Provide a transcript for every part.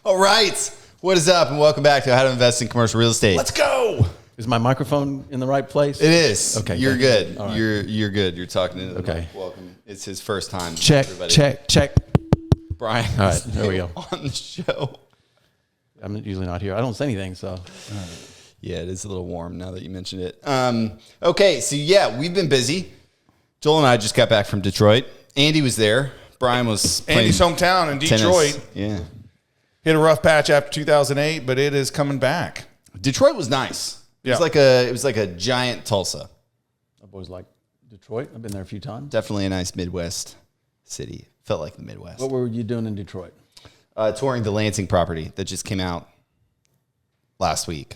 All right. What is up, and welcome back to How to Invest in Commercial Real Estate. Let's go. Is my microphone in the right place? It is. Okay. You're good. Right. You're good. You're talking to the Okay. mic. Welcome. It's his first time. Check, everybody. check. Brian. All right, there we go. On the show. I'm usually not here. I don't say anything, so. Yeah, it is a little warm now that you mentioned it. Okay, so yeah, we've been busy. Joel and I just got back from Detroit. Andy was there. Brian was playing Andy's hometown in Detroit. tennis. Yeah. Hit a rough patch after 2008, but it is coming back. Detroit was nice. It was like a giant Tulsa. I've always liked Detroit. I've been there a few times. Definitely a nice Midwest city. Felt like the Midwest. What were you doing in Detroit? Touring the Lansing property that just came out last week.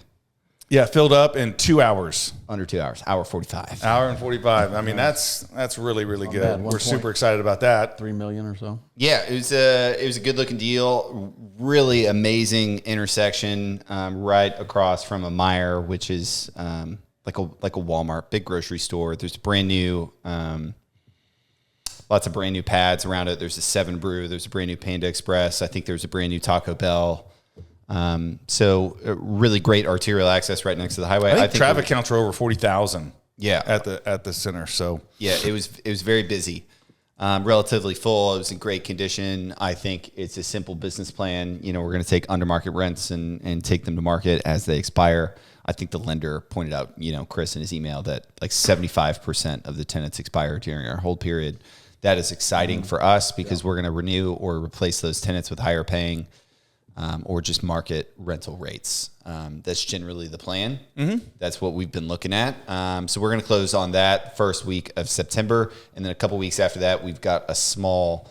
Yeah, filled up in 2 hours. Under 2 hours. Hour 45. Hour and 45. I mean, that's really, really good. bad. We're super excited about that. 3 million or so? Yeah, it was a good looking deal. Really amazing intersection right across from a Meijer, which is like a Walmart, big grocery store. There's brand new lots of brand new pads around it. There's a 7 Brew. There's a brand new Panda Express. I think there's a brand new Taco Bell. So really great arterial access right next to the highway. I think traffic counts are over 40,000. Yeah, at the center. So yeah, it was very busy, relatively full. It was in great condition. I think it's a simple business plan. You know, we're going to take under market rents and take them to market as they expire. I think the lender pointed out, Chris in his email, that like 75% of the tenants expire during our hold period. That is exciting for us because we're going to renew or replace those tenants with higher paying. Or just market rental rates. That's generally the plan. Mm-hmm. That's what we've been looking at. So we're going to close on that first week of September. And then a couple weeks after that, we've got a small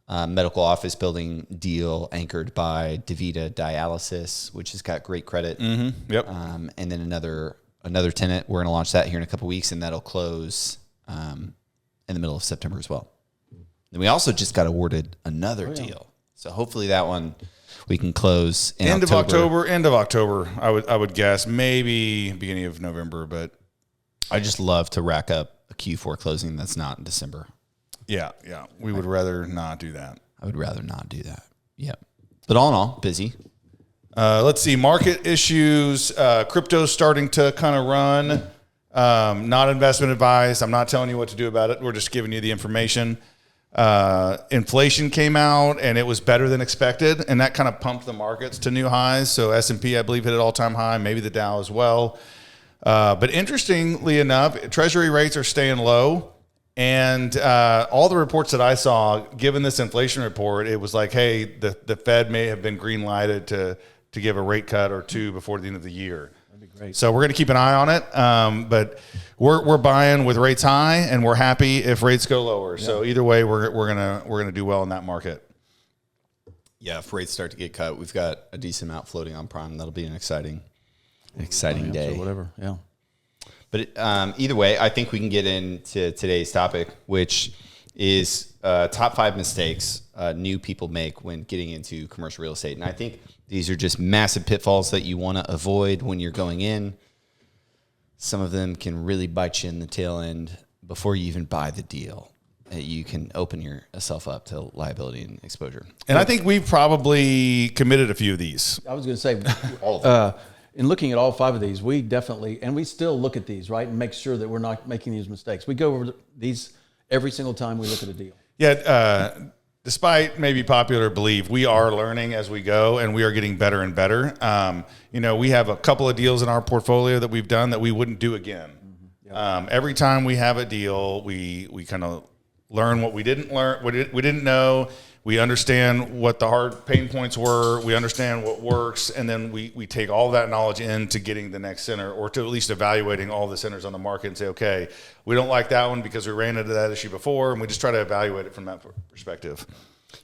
medical office building deal anchored by DaVita Dialysis, which has got great credit. Mm-hmm. Yep. And then another tenant. We're going to launch that here in a couple weeks, and that'll close in the middle of September as well. Then we also just got awarded another deal. So hopefully that one we can close in end of October. I would guess, maybe beginning of November, but I just love to rack up a Q4 closing that's not in December. Yeah. We would rather not do that. I would rather not do that. Yep. But all in all, busy. Let's see, market issues. Crypto's starting to kind of run. Not investment advice. I'm not telling you what to do about it. We're just giving you the information. Inflation came out and it was better than expected, and that kind of pumped the markets to new highs. So S&P, I believe, hit an all-time high, maybe the Dow as well. But interestingly enough, Treasury rates are staying low, and all the reports that I saw, given this inflation report, it was like, hey, the Fed may have been green-lighted to give a rate cut or two before the end of the year. Great. So we're going to keep an eye on it, but we're buying with rates high, and we're happy if rates go lower. Yeah. So either way, we're gonna do well in that market. Yeah, if rates start to get cut, we've got a decent amount floating on prime. That'll be an exciting day. So whatever, yeah. But either way, I think we can get into today's topic, which is top 5 mistakes new people make when getting into commercial real estate, and I think these are just massive pitfalls that you want to avoid when you're going in. Some of them can really bite you in the tail end before you even buy the deal. You can open yourself up to liability and exposure. And I think we've probably committed a few of these. I was going to say, all of them. In looking at all 5 of these, we definitely, and we still look at these, right, and make sure that we're not making these mistakes. We go over these every single time we look at a deal. Yeah, despite maybe popular belief, we are learning as we go, and we are getting better and better. We have a couple of deals in our portfolio that we've done that we wouldn't do again. Mm-hmm. Yep. Every time we have a deal, we kind of learn what we didn't learn, we didn't know. We understand what the hard pain points were. We understand what works, and then we take all that knowledge into getting the next center, or to at least evaluating all the centers on the market and say, okay, we don't like that one because we ran into that issue before, and we just try to evaluate it from that perspective.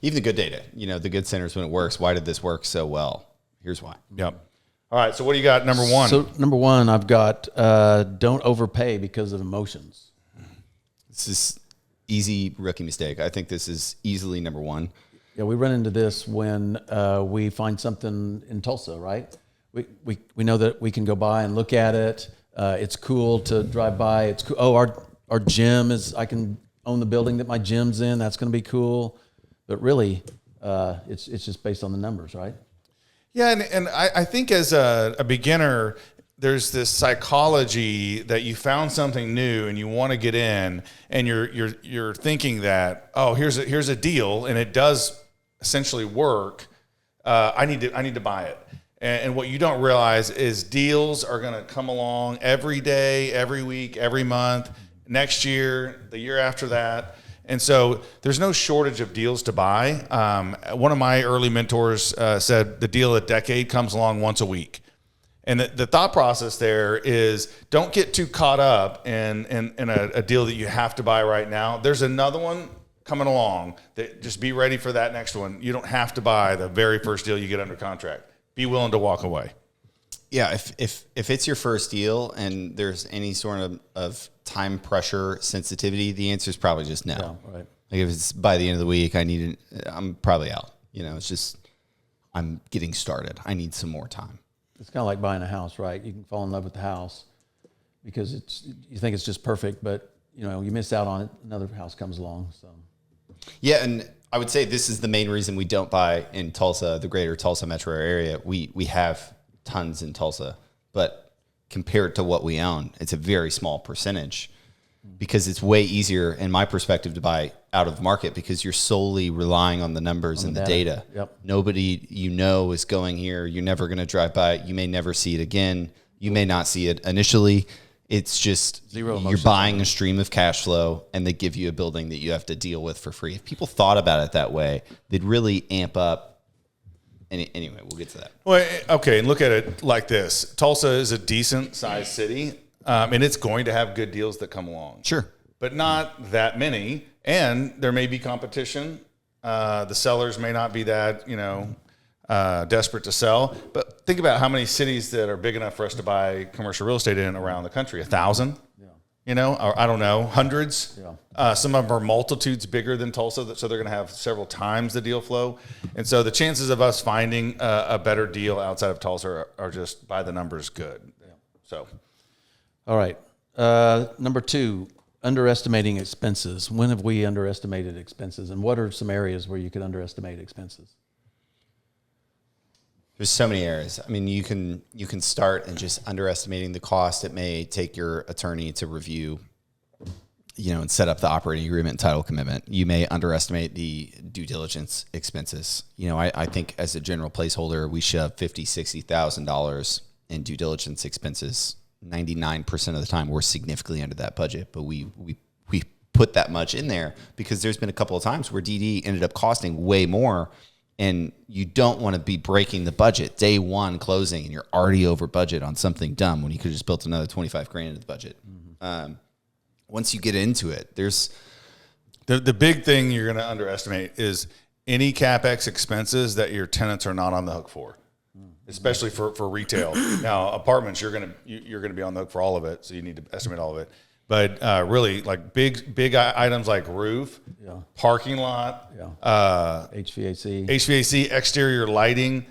Even the good data, the good centers when it works. Why did this work so well? Here's why. Yep. All right, so what do you got, number 1? So number 1, I've got don't overpay because of emotions. This is easy rookie mistake. I think this is easily number 1. Yeah, we run into this when we find something in Tulsa, right? We know that we can go by and look at it. It's cool to drive by. It's cool. Oh, our gym is, I can own the building that my gym's in. That's going to be cool. But really, it's just based on the numbers, right? Yeah, and I think as a beginner, there's this psychology that you found something new and you want to get in, and you're thinking that, oh, here's a deal, and it does essentially work. I need to buy it. And what you don't realize is deals are going to come along every day, every week, every month, next year, the year after that. And so there's no shortage of deals to buy. One of my early mentors said the deal of the decade comes along once a week. And the thought process there is don't get too caught up in a deal that you have to buy right now. There's another one coming along. That just be ready for that next one. You don't have to buy the very first deal you get under contract. Be willing to walk away. Yeah, if it's your first deal and there's any sort of time pressure sensitivity, the answer is probably just no. Yeah, right. Like if it's by the end of the week, I'm probably out. It's just I'm getting started. I need some more time. It's kind of like buying a house, right? You can fall in love with the house because you think it's just perfect, but you miss out on it. Another house comes along. So yeah, and I would say this is the main reason we don't buy in Tulsa, the greater Tulsa metro area. We have tons in Tulsa, but compared to what we own, it's a very small percentage because it's way easier, in my perspective, to buy out of the market because you're solely relying on the numbers and the data. Yep. Nobody is going here. You're never going to drive by it. You may never see it again. You may not see it initially. It's just zero emotion. You're buying a stream of cash flow and they give you a building that you have to deal with for free. If people thought about it that way, they'd really amp up. Anyway, we'll get to that. Well, okay, and look at it like this. Tulsa is a decent-sized city, and it's going to have good deals that come along. Sure. But not that many, and there may be competition. The sellers may not be that, desperate to sell. But think about how many cities that are big enough for us to buy commercial real estate in around the country. 1,000? Or I don't know, hundreds. Yeah. Some of them are multitudes bigger than Tulsa, so they're going to have several times the deal flow. And so the chances of us finding a better deal outside of Tulsa are just by the numbers good. Yeah. So, all right. Number 2, underestimating expenses. When have we underestimated expenses, and what are some areas where you could underestimate expenses? There's so many areas. I mean, you can start in just underestimating the cost it may take your attorney to review, and set up the operating agreement and title commitment. You may underestimate the due diligence expenses. I think as a general placeholder, we shove $50,000, $60,000 in due diligence expenses. 99% of the time, we're significantly under that budget, but we put that much in there because there's been a couple of times where DD ended up costing way more. And you don't want to be breaking the budget day one closing and you're already over budget on something dumb when you could have just built another $25,000 into the budget. Mm-hmm. Once you get into it, there's the big thing you're going to underestimate is any CapEx expenses that your tenants are not on the hook for, especially for retail. Now, apartments, you're going to be on the hook for all of it, so you need to estimate all of it. But really, like big items like roof, parking lot, HVAC, exterior lighting,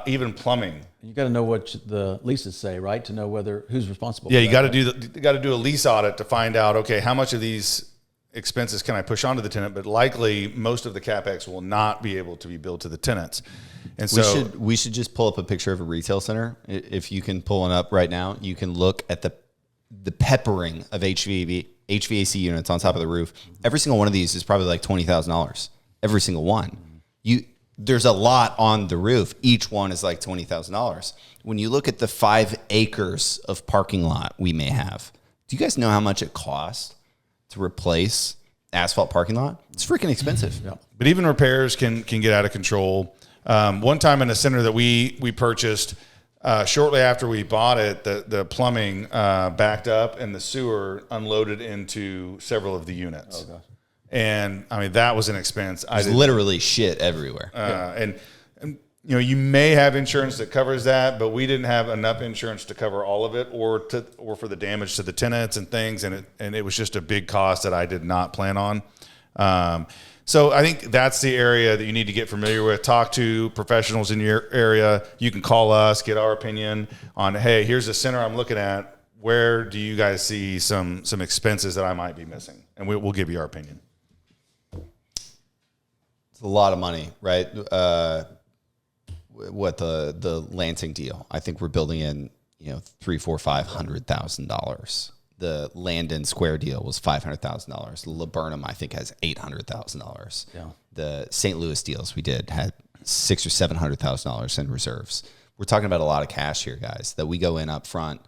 even plumbing. You got to know what the leases say, right? To know who's responsible. Yeah, for you got to do a lease audit to find out, okay, how much of these expenses can I push onto the tenant? But likely, most of the CapEx will not be able to be billed to the tenants. And so we should just pull up a picture of a retail center. If you can pull one up right now, you can look at the peppering of HVAC units on top of the roof. Every single one of these is probably like $20,000. Every single one. There's a lot on the roof. Each one is like $20,000. When you look at the 5 acres of parking lot we may have, do you guys know how much it costs to replace asphalt parking lot? It's freaking expensive. Yeah. But even repairs can get out of control. One time in a center that we purchased, shortly after we bought it, the plumbing backed up and the sewer unloaded into several of the units. Oh, gosh. And I mean, that was an expense. There's literally shit everywhere. And you may have insurance that covers that, but we didn't have enough insurance to cover all of it, or for the damage to the tenants and things. And it was just a big cost that I did not plan on. So I think that's the area that you need to get familiar with. Talk to professionals in your area. You can call us, get our opinion on, hey, here's a center I'm looking at. Where do you guys see some expenses that I might be missing? And we'll give you our opinion. It's a lot of money, right? what the Lansing deal. I think we're building in, $300,000-$500,000. The Landon Square deal was $500,000. Laburnum, I think, has $800,000. Yeah. The St. Louis deals we did had $600,000 or $700,000 in reserves. We're talking about a lot of cash here, guys, that we go in up front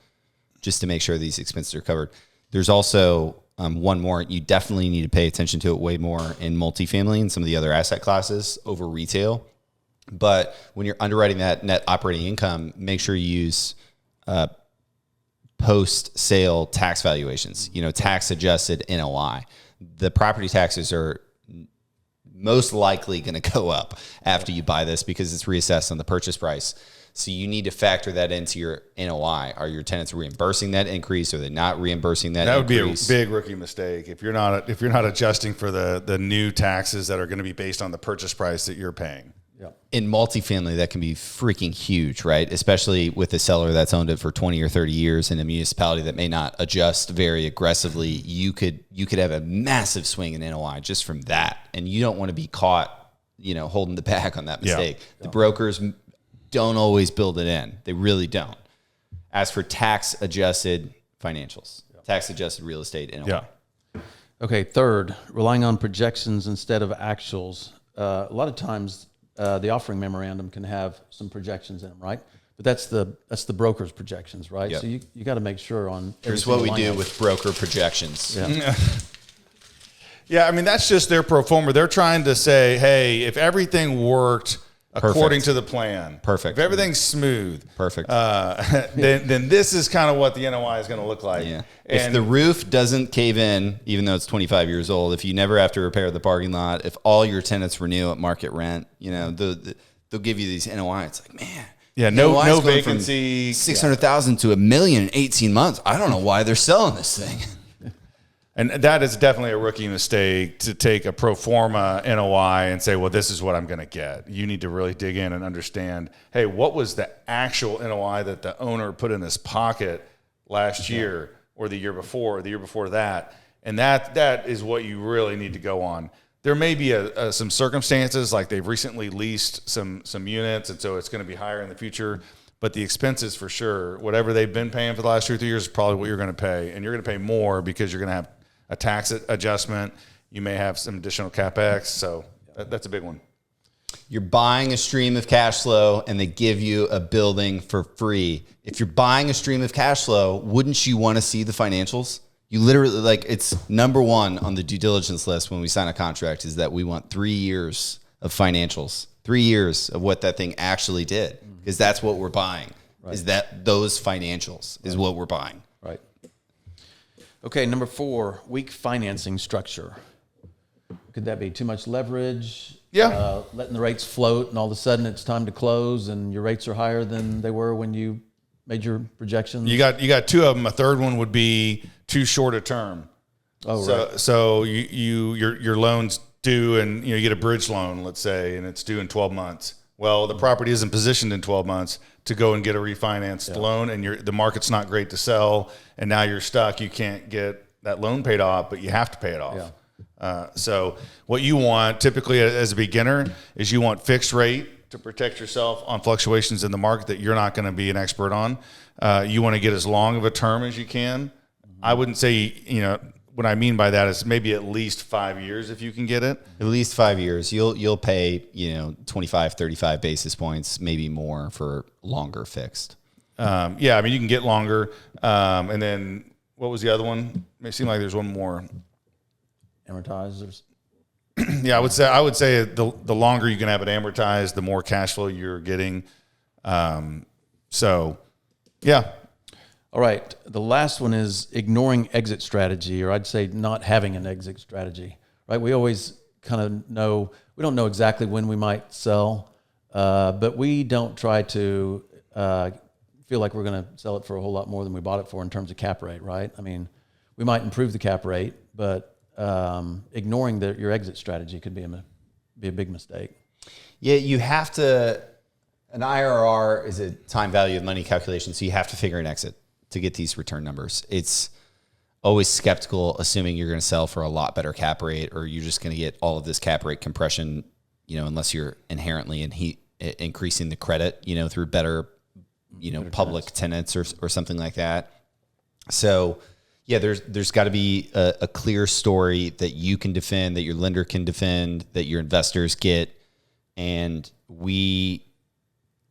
just to make sure these expenses are covered. There's also one more. You definitely need to pay attention to it way more in multifamily and some of the other asset classes over retail. But when you're underwriting that net operating income, make sure you use post-sale tax valuations, tax adjusted NOI. The property taxes are most likely going to go up after you buy this because it's reassessed on the purchase price. So you need to factor that into your NOI. Are your tenants reimbursing that increase? Or are they not reimbursing that increase? That would be a big rookie mistake if you're not adjusting for the new taxes that are going to be based on the purchase price that you're paying. Yeah. In multifamily, that can be freaking huge, right? Especially with a seller that's owned it for 20 or 30 years in a municipality that may not adjust very aggressively. You could have a massive swing in NOI just from that. And you don't want to be caught, holding the bag on that mistake. Yeah. The brokers don't always build it in. They really don't. As for tax adjusted financials, tax adjusted real estate NOI. Yeah. Okay. Third, relying on projections instead of actuals. A lot of times, the offering memorandum can have some projections in them, right? But that's the broker's projections, right? Yep. So you got to make sure on. Here's what we do with broker projections. Yeah. Yeah, I mean, that's just their pro forma. They're trying to say, hey, if everything worked according to the plan, perfect. If everything's smooth, perfect. Then this is kind of what the NOI is going to look like. Yeah. If the roof doesn't cave in, even though it's 25 years old, if you never have to repair the parking lot, if all your tenants renew at market rent, they'll give you these NOI. It's like, man. Yeah, no vacancy. 600,000 to $1 million in 18 months. I don't know why they're selling this thing. And that is definitely a rookie mistake to take a pro forma NOI and say, well, this is what I'm going to get. You need to really dig in and understand, hey, what was the actual NOI that the owner put in his pocket last year or the year before or the year before that? And that is what you really need to go on. There may be some circumstances like they've recently leased some units, and so it's going to be higher in the future. But the expenses for sure, whatever they've been paying for the last 2 or 3 years is probably what you're going to pay. And you're going to pay more because you're going to have a tax adjustment. You may have some additional CapEx. So that's a big one. You're buying a stream of cash flow and they give you a building for free. If you're buying a stream of cash flow, wouldn't you want to see the financials? You literally, it's number one on the due diligence list when we sign a contract is that we want 3 years of financials, 3 years of what that thing actually did. Because that's what we're buying, is that those financials is what we're buying. Right. Okay, number 4, weak financing structure. Could that be too much leverage? Yeah. Letting the rates float and all of a sudden it's time to close and your rates are higher than they were when you made your projections? You got two of them. A third one would be too short a term. Oh, right. So your loan's due and you get a bridge loan, let's say, and it's due in 12 months. Well, the property isn't positioned in 12 months to go and get a refinanced loan, and the market's not great to sell, and now you're stuck. You can't get that loan paid off, but you have to pay it off. Yeah. So what you want typically as a beginner is you want fixed rate to protect yourself on fluctuations in the market that you're not going to be an expert on. You want to get as long of a term as you can. I wouldn't say, what I mean by that is maybe at least 5 years if you can get it. At least 5 years. You'll pay, 25, 35 basis points, maybe more for longer fixed. You can get longer. And then what was the other one? It seemed like there's one more. Amortizers. Yeah, I would say the longer you can have it amortized, the more cash flow you're getting. Yeah. All right. The last one is ignoring exit strategy, or I'd say not having an exit strategy, right? We always kind of know, we don't know exactly when we might sell, but we don't try to feel like we're going to sell it for a whole lot more than we bought it for in terms of cap rate, right? I mean, we might improve the cap rate, but ignoring your exit strategy could be a big mistake. Yeah, you have to, an IRR is a time value of money calculation, so you have to figure an exit to get these return numbers. It's always skeptical assuming you're going to sell for a lot better cap rate or you're just going to get all of this cap rate compression, unless you're inherently increasing the credit, through better, public tenants or something like that. So yeah, there's got to be a clear story that you can defend, that your lender can defend, that your investors get. And we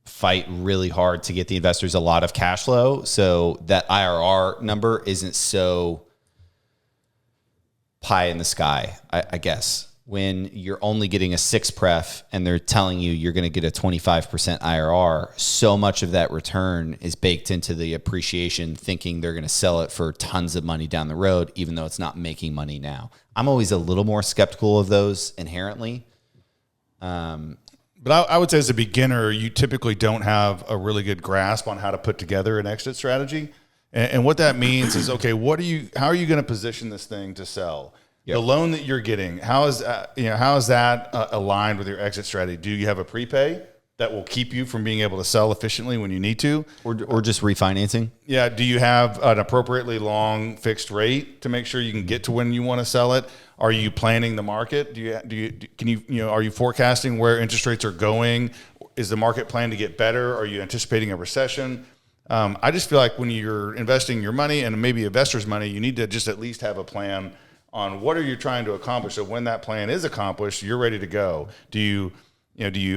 fight really hard to get the investors a lot of cash flow, so that IRR number isn't so pie in the sky, I guess. When you're only getting a 6 pref and they're telling you you're going to get a 25% IRR, so much of that return is baked into the appreciation, thinking they're going to sell it for tons of money down the road, even though it's not making money now. I'm always a little more skeptical of those inherently. But I would say as a beginner, you typically don't have a really good grasp on how to put together an exit strategy. And what that means is, okay, how are you going to position this thing to sell? Yep. The loan that you're getting, how is that aligned with your exit strategy? Do you have a prepay that will keep you from being able to sell efficiently when you need to? Or just refinancing? Yeah. Do you have an appropriately long fixed rate to make sure you can get to when you want to sell it? Are you planning the market? Are you forecasting where interest rates are going? Is the market plan to get better? Are you anticipating a recession? I just feel like when you're investing your money and maybe investors' money, you need to just at least have a plan on what are you trying to accomplish. So when that plan is accomplished, you're ready to go. Do you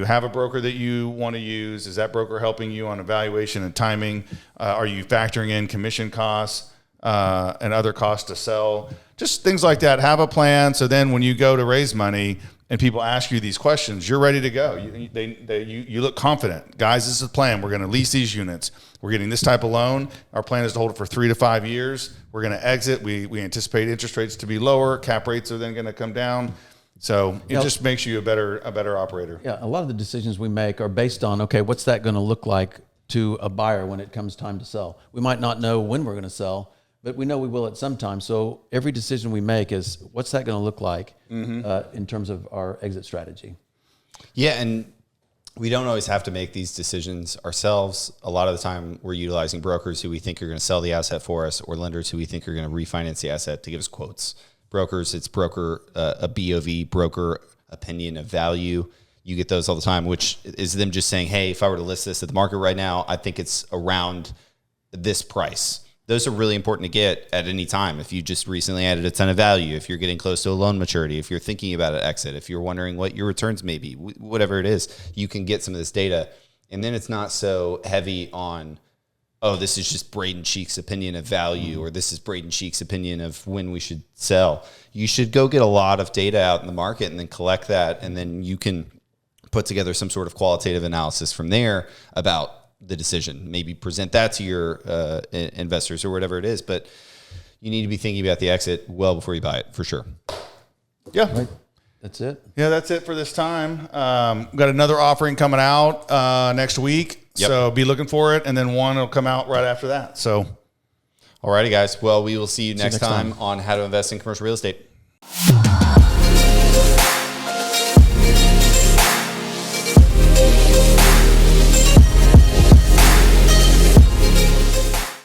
have a broker that you want to use? Is that broker helping you on evaluation and timing? Are you factoring in commission costs and other costs to sell? Just things like that. Have a plan. So then when you go to raise money and people ask you these questions, you're ready to go. You look confident. Guys, this is the plan. We're going to lease these units. We're getting this type of loan. Our plan is to hold it for 3 to 5 years. We're going to exit. We anticipate interest rates to be lower. Cap rates are then going to come down. So it just makes you a better operator. Yeah, a lot of the decisions we make are based on, okay, what's that going to look like to a buyer when it comes time to sell? We might not know when we're going to sell, but we know we will at some time. So every decision we make is, what's that going to look like in terms of our exit strategy? Yeah, and we don't always have to make these decisions ourselves. A lot of the time, we're utilizing brokers who we think are going to sell the asset for us, or lenders who we think are going to refinance the asset to give us quotes. Brokers, it's a BOV, broker opinion of value. You get those all the time, which is them just saying, hey, if I were to list this at the market right now, I think it's around this price. Those are really important to get at any time. If you just recently added a ton of value, if you're getting close to a loan maturity, if you're thinking about an exit, if you're wondering what your returns may be, whatever it is, you can get some of this data. And then it's not so heavy on, oh, this is just Braden Cheek's opinion of value, or this is Braden Cheek's opinion of when we should sell. You should go get a lot of data out in the market and then collect that, and then you can put together some sort of qualitative analysis from there about the decision. Maybe present that to your investors or whatever it is, but you need to be thinking about the exit well before you buy it, for sure. Yeah. Right. That's it. Yeah, that's it for this time. We've got another offering coming out next week. Yep. So be looking for it. And then one will come out right after that. So, all righty, guys. Well, we will see you next time on How to Invest in Commercial Real Estate.